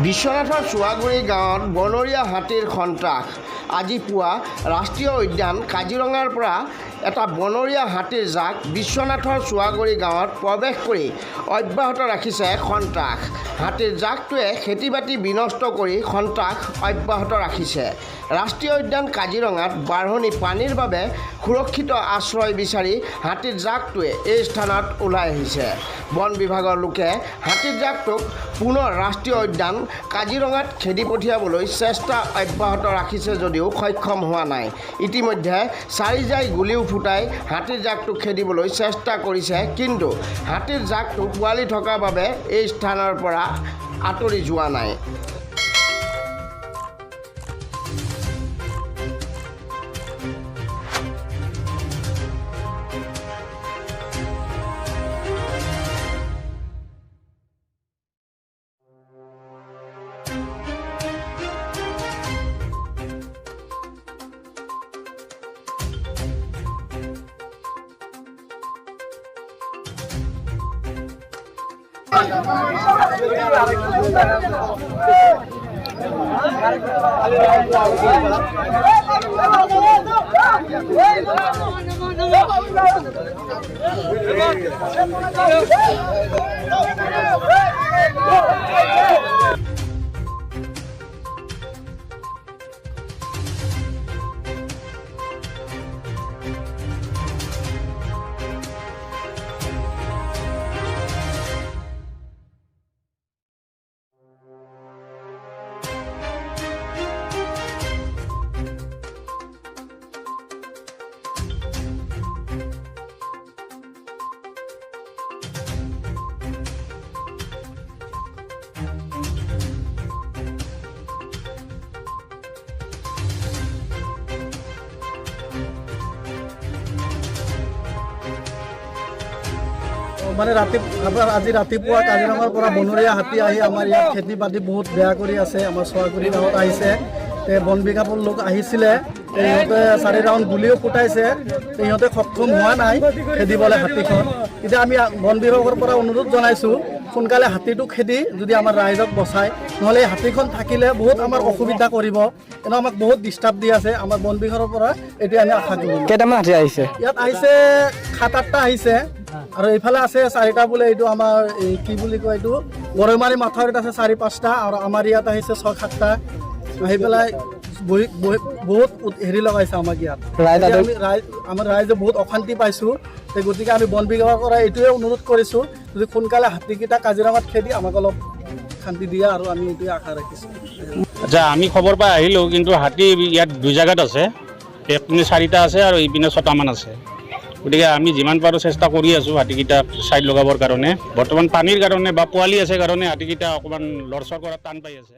বিশ্বনাথৰ চুৱাগুৰি গাঁৱত বনৰীয়া হাতীৰ সন্ত্ৰাস। আজি পুৱা ৰাষ্ট্ৰীয় উদ্যান কাজিৰঙাৰ পৰা এটা বনৰীয়া হাতীৰ জাক বিশ্বনাথৰ চুৱাগুৰি গাঁৱত প্ৰৱেশ কৰি অব্যাহত ৰাখিছে সন্ত্ৰাস। হাতীৰ জাকটোৱে খেতি বাতি বিনষ্ট কৰি সন্ত্ৰাস অব্যাহত ৰাখিছে। ৰাষ্ট্ৰীয় উদ্যান কাজিৰঙাত বাঢ়নি পানীৰ বাবে সুৰক্ষিত আশ্ৰয় বিচাৰি হাতীৰ জাকটোৱে এই স্থানত ওলাই আহিছে। বন বিভাগৰ লোকে হাতীৰ জাকটোক পুনৰ ৰাষ্ট্ৰীয় উদ্যান কাজিৰঙাত খেদি পঠিয়াবলৈ চেষ্টা অব্যাহত ৰাখিছে যদিও সক্ষম হোৱা নাই। ইতিমধ্যে চাৰিজাই গুলিও ফুটাই হাতীৰ জাকটোক খেদিবলৈ চেষ্টা কৰিছে, কিন্তু হাতীৰ জাকটো পোৱালি থকাৰ বাবে এই স্থানৰ পৰা আঁতৰি যোৱা নাই। মানে আজি ৰাতিপুৱা কাজিৰঙাৰ পৰা বনৰীয়া হাতী আহি আমাৰ ইয়াত খেতি বাতি বহুত বেয়া কৰি আছে। আমাৰ চুৱাগুৰি গাঁৱত আহিছে, বন বিভাগৰ লোক আহিছিলে, সিহঁতে 4 ৰাউণ্ড গুলিও ফুটাইছে, সিহঁতে সক্ষম হোৱা নাই খেদিবলৈ হাতীখন। এতিয়া আমি বন বিভাগৰ পৰা অনুৰোধ জনাইছোঁ, সোনকালে হাতীটো খেদি যদি আমাৰ ৰাইজক বচায়, নহ'লে হাতীখন থাকিলে বহুত আমাৰ অসুবিধা কৰিব, কিন্তু আমাক বহুত ডিষ্টাৰ্ব দি আছে। আমাৰ বন বিভাগৰ পৰা এতিয়া আমি আশা কৰোঁ। কেইটামান হাতী আহিছে? ইয়াত আহিছে 7-8টা আহিছে, আৰু এইফালে আছে 4টা বোলে। এইটো আমাৰ এই কি বুলি কয়, এইটো গৰৈমাৰী মাথাউৰিত আছে 4-5টা, আৰু আমাৰ ইয়াত আহিছে 6-7টা। আহি পেলাই বহুত হেৰি লগাইছে আমাক ইয়াত। আমাৰ ৰাইজে বহুত অশান্তি পাইছোঁ। গতিকে আমি বন বিভাগৰ পৰা এইটোৱে অনুৰোধ কৰিছোঁ, যদি সোনকালে হাতীকেইটা কাজিৰঙাত খেদি আমাক অলপ শান্তি দিয়া, আৰু আমি এইটোৱে আশা ৰাখিছোঁ। আচ্ছা, আমি খবৰ পাই আহিলোঁ, কিন্তু হাতী ইয়াত 2 জাগাত আছে। এইপিনে 4টা আছে আৰু এইপিনে 6টামান আছে। গতিকে আমি যিমান পাৰোঁ চেষ্টা কৰি আছোঁ হাতীকেইটা ছাইড লগাবৰ কাৰণে। বৰ্তমান পানীৰ কাৰণে বা পোৱালি আছে কাৰণে হাতীকেইটা অকণমান লৰচৰ কৰাত টান পাই আছে।